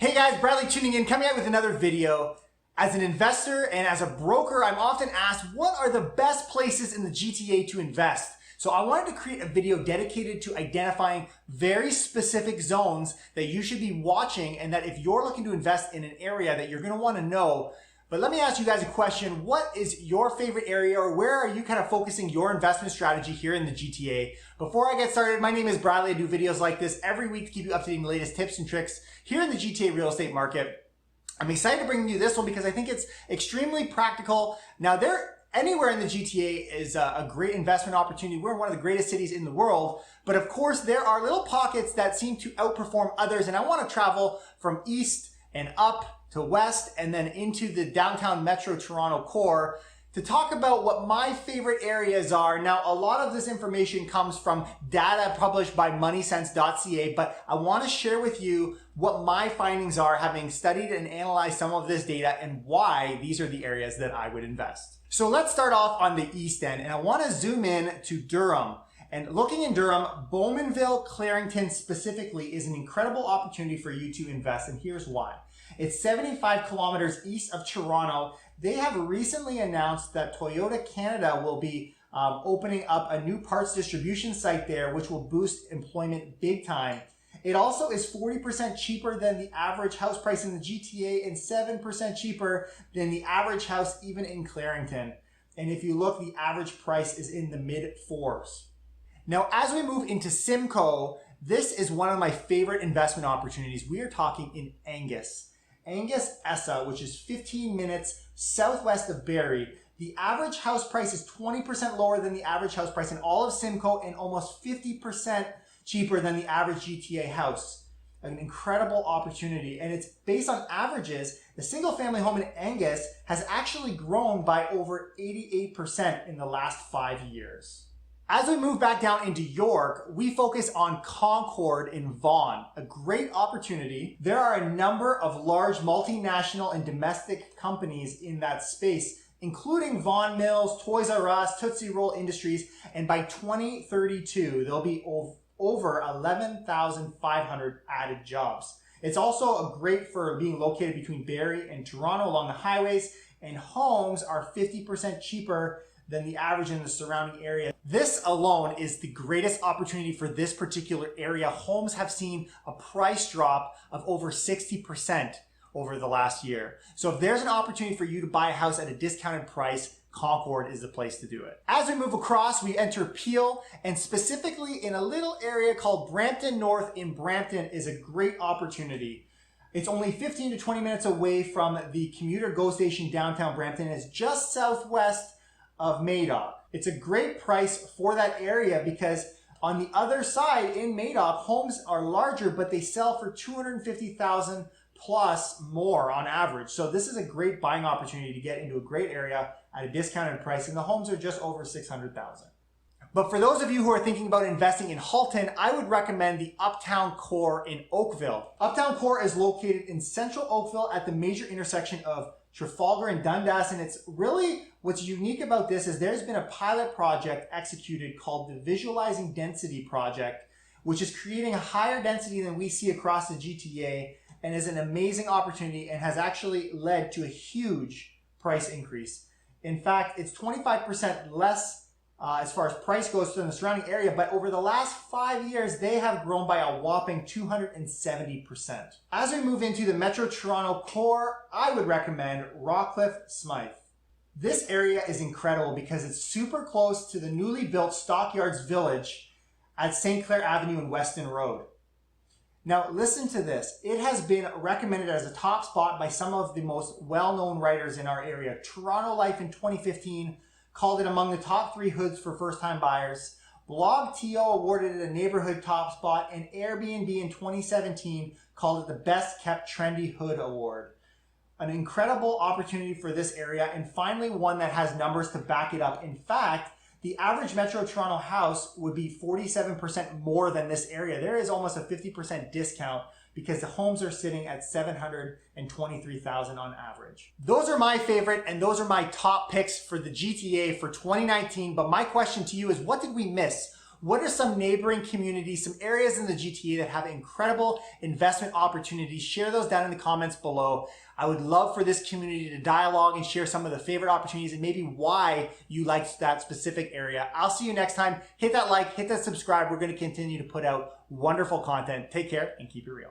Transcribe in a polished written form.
Hey guys, Bradley tuning in, coming out with another video. As an investor and as a broker, I'm often asked, what are the best places in the GTA to invest? So I wanted to create a video dedicated to identifying very specific zones that you should be watching, and that if you're looking to invest in an area that you're going to want to know. But let me ask you guys a question. What is your favorite area, or where are you kind of focusing your investment strategy here in the GTA? Before I get started, my name is Bradley. I do videos like this every week to keep you up to date on the latest tips and tricks here in the GTA real estate market. I'm excited to bring you this one because I think it's extremely practical. Now, anywhere in the GTA is a great investment opportunity. We're in one of the greatest cities in the world, but of course there are little pockets that seem to outperform others, and I want to travel from east and up to west and then into the downtown Metro Toronto core to talk about what my favorite areas are. Now, a lot of this information comes from data published by MoneySense.ca, but I want to share with you what my findings are, having studied and analyzed some of this data, and why these are the areas that I would invest. So let's start off on the east end, and I want to zoom in to Durham. And looking in Durham, Bowmanville, Clarington specifically is an incredible opportunity for you to invest, and here's why. It's 75 kilometers east of Toronto. They have recently announced that Toyota Canada will be opening up a new parts distribution site there, which will boost employment big time. It also is 40% cheaper than the average house price in the GTA and 7% cheaper than the average house even in Clarington. And if you look, the average price is in the mid-4s. Now, as we move into Simcoe, this is one of my favorite investment opportunities. We are talking in Angus. Angus Essa, which is 15 minutes southwest of Barrie. The average house price is 20% lower than the average house price in all of Simcoe and almost 50% cheaper than the average GTA house. An incredible opportunity, and it's based on averages. The single family home in Angus has actually grown by over 88% in the last 5 years. As we move back down into York, we focus on Concord in Vaughan, a great opportunity. There are a number of large multinational and domestic companies in that space, including Vaughan Mills, Toys R Us, Tootsie Roll Industries, and by 2032, there'll be over 11,500 added jobs. It's also great for being located between Barrie and Toronto along the highways, and homes are 50% cheaper than the average in the surrounding area. This alone is the greatest opportunity for this particular area. Homes have seen a price drop of over 60% over the last year. So if there's an opportunity for you to buy a house at a discounted price, Concord is the place to do it. As we move across, we enter Peel, and specifically in a little area called Brampton North in Brampton is a great opportunity. It's only 15 to 20 minutes away from the commuter GO station downtown Brampton. It's just southwest of Madoc. It's a great price for that area because on the other side in Madoc, homes are larger, but they sell for $250,000 plus more on average. So this is a great buying opportunity to get into a great area at a discounted price, and the homes are just over $600,000. But for those of you who are thinking about investing in Halton, I would recommend the Uptown Core in Oakville. Uptown Core is located in central Oakville at the major intersection of Trafalgar and Dundas, and it's really, what's unique about this is there's been a pilot project executed called the Visualizing Density Project, which is creating a higher density than we see across the GTA, and is an amazing opportunity and has actually led to a huge price increase. In fact, it's 25% less as far as price goes than the surrounding area, but over the last 5 years, they have grown by a whopping 270%. As we move into the Metro Toronto core, I would recommend Rockcliffe Smythe. This area is incredible because it's super close to the newly built Stockyards Village at St. Clair Avenue and Weston Road. Now listen to this. It has been recommended as a top spot by some of the most well-known writers in our area. Toronto Life in 2015 called it among the top 3 hoods for first-time buyers. BlogTO awarded it a neighborhood top spot, and Airbnb in 2017 called it the best kept trendy hood award. An incredible opportunity for this area, and finally one that has numbers to back it up. In fact, the average Metro Toronto house would be 47% more than this area. There is almost a 50% discount because the homes are sitting at $723,000 on average. Those are my favorite, and those are my top picks for the GTA for 2019. But my question to you is, what did we miss? What are some neighboring communities, some areas in the GTA that have incredible investment opportunities? Share those down in the comments below. I would love for this community to dialogue and share some of the favorite opportunities and maybe why you liked that specific area. I'll see you next time. Hit that like, hit that subscribe. We're going to continue to put out wonderful content. Take care and keep it real.